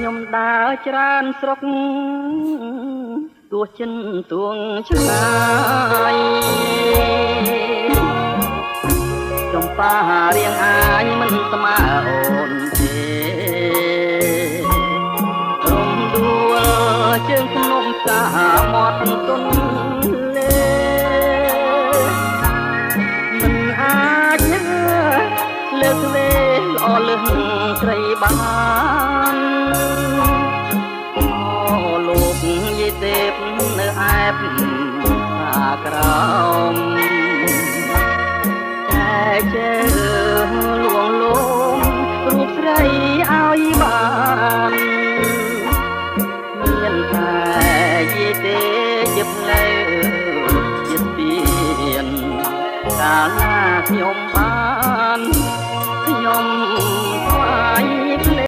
ខ្ញុំដើរច្រើនស្រុកទោះចិនទួងឆ្ងាយចំប៉ារៀងអាយមិនស្មើអូនទេរំដួលជើងភ្នំសាមាត់ទុនលេមិនអាចលើកវេល្អលឹងត្រីបានអូលោកយាយទេពនៅអែបខាក្រោមតែជើលួងលោមរូបស្រីឲ្យបា